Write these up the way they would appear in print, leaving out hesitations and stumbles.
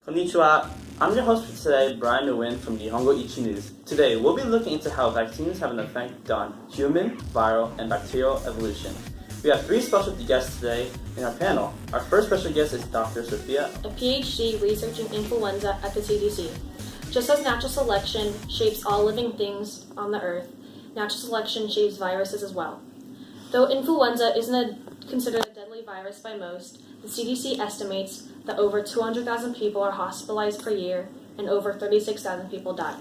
Konnichiwa. I'm your host for today, Brian Nguyen from Nihongo Ichi News. Today, we'll be looking into how vaccines have an effect on human, viral, and bacterial evolution. We have three special guests today in our panel. Our first special guest is Dr. Sophia, a PhD researching influenza at the CDC. Just as natural selection shapes all living things on the earth, natural selection shapes viruses as well. Though influenza isn't considered a deadly virus by most, the CDC estimates that over 200,000 people are hospitalized per year and over 36,000 people die.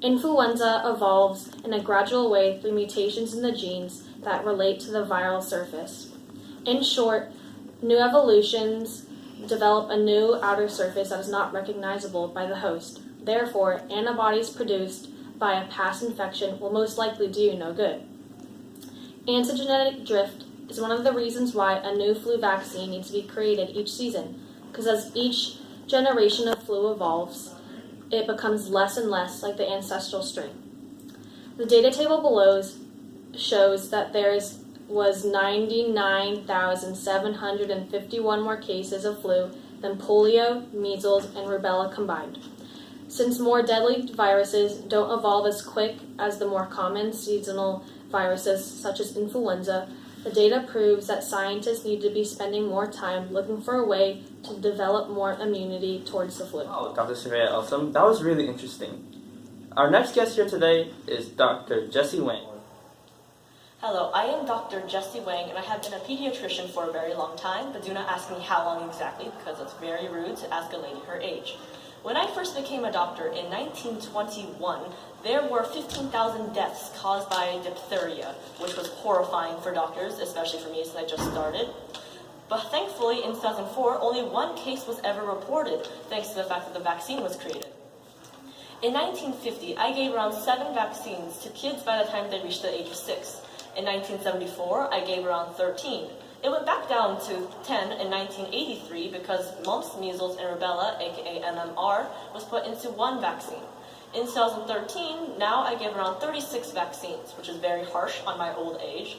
Influenza evolves in a gradual way through mutations in the genes that relate to the viral surface. In short, new evolutions develop a new outer surface that is not recognizable by the host. Therefore, antibodies produced by a past infection will most likely do you no good. Antigenetic drift is one of the reasons why a new flu vaccine needs to be created each season, because as each generation of flu evolves, it becomes less and less like the ancestral strain. The data table below shows that was 99,751 more cases of flu than polio, measles, and rubella combined. Since more deadly viruses don't evolve as quick as the more common seasonal viruses such as influenza, the data proves that scientists need to be spending more time looking for a way to develop more immunity towards the flu. Oh, Dr. Sophia, awesome. That was really interesting. Our next guest here today is Dr. Jessie Wang. Hello, I am Dr. Jessie Wang, and I have been a pediatrician for a very long time, but do not ask me how long exactly, because it's very rude to ask a lady her age. When I first became a doctor in 1921, there were 15,000 deaths caused by diphtheria, which was horrifying for doctors, especially for me since I just started. But thankfully, in 2004, only one case was ever reported, thanks to the fact that the vaccine was created. In 1950, I gave around 7 vaccines to kids by the time they reached the age of 6. In 1974, I gave around 13. It went back down to 10 in 1983 because mumps, measles, and rubella, aka MMR, was put into one vaccine. In 2013, now I give around 36 vaccines, which is very harsh on my old age.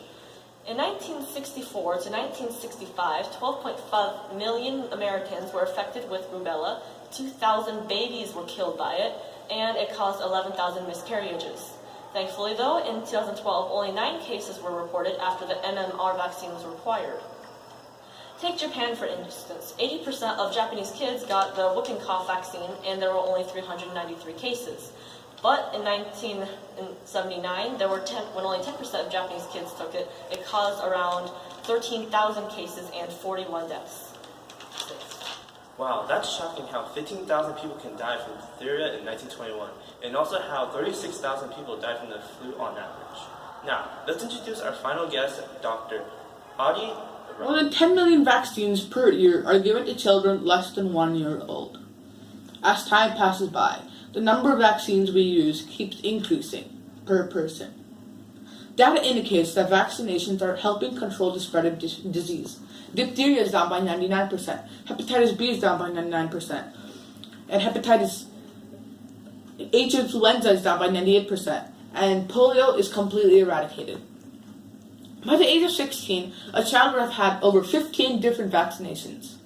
In 1964 to 1965, 12.5 million Americans were affected with rubella, 2,000 babies were killed by it, and it caused 11,000 miscarriages. Thankfully, though, in 2012, only 9 cases were reported after the MMR vaccine was required. Take Japan, for instance. 80% of Japanese kids got the whooping cough vaccine, and there were only 393 cases. But in 1979, when only 10% of Japanese kids took it, it caused around 13,000 cases and 41 deaths. Wow, that's shocking how 15,000 people can die from diphtheria in 1921, and also how 36,000 people died from the flu on average. Now, let's introduce our final guest, Dr. Adi. More than 10 million vaccines per year are given to children less than 1 year old. As time passes by, the number of vaccines we use keeps increasing per person. Data indicates that vaccinations are helping control the spread of disease. Diphtheria is down by 99%, hepatitis B is down by 99%, and hepatitis H influenza is down by 98%, and polio is completely eradicated. By the age of 16, a child would have had over 15 different vaccinations.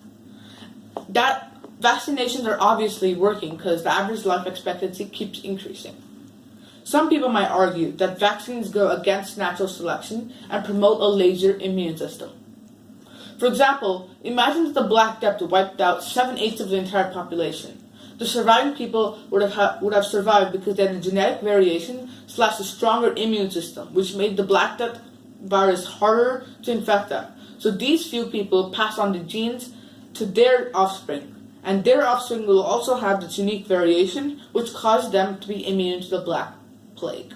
That vaccinations are obviously working because the average life expectancy keeps increasing. Some people might argue that vaccines go against natural selection and promote a lazier immune system. For example, imagine that the Black Death wiped out 7/8 of the entire population. The surviving people would have survived because they had a genetic variation / a stronger immune system, which made the Black Death virus harder to infect them. So these few people pass on the genes to their offspring, and their offspring will also have this unique variation, which caused them to be immune to the Black Plague.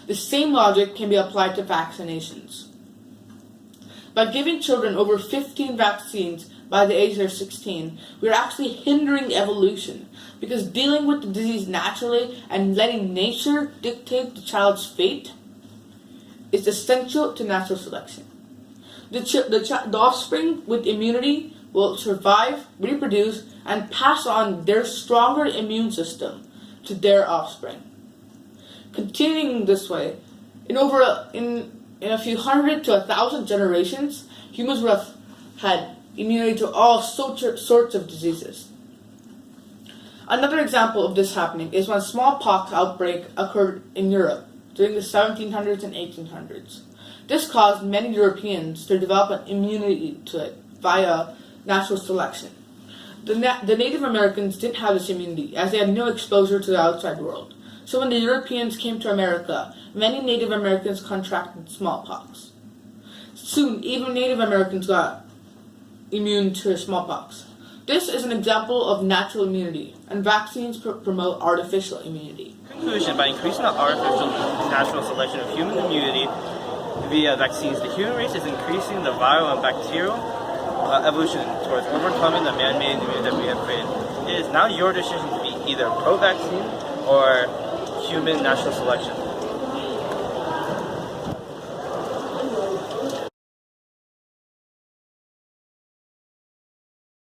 The same logic can be applied to vaccinations. By giving children over 15 vaccines by the age of 16, we are actually hindering evolution, because dealing with the disease naturally and letting nature dictate the child's fate is essential to natural selection. The offspring with immunity will survive, reproduce, and pass on their stronger immune system to their offspring. Continuing this way, in a few hundred to 1,000 generations, humans would have had immunity to all sorts of diseases. Another example of this happening is when smallpox outbreak occurred in Europe during the 1700s and 1800s. This caused many Europeans to develop an immunity to it via natural selection. The Native Americans didn't have this immunity as they had no exposure to the outside world. So when the Europeans came to America, many Native Americans contracted smallpox. Soon, even Native Americans got immune to smallpox. This is an example of natural immunity, and vaccines promote artificial immunity. Conclusion: by increasing the artificial natural selection of human immunity via vaccines, the human race is increasing the viral and bacterial evolution towards overcoming the man-made immunity that we have created. It is now your decision to be either pro-vaccine or human natural selection.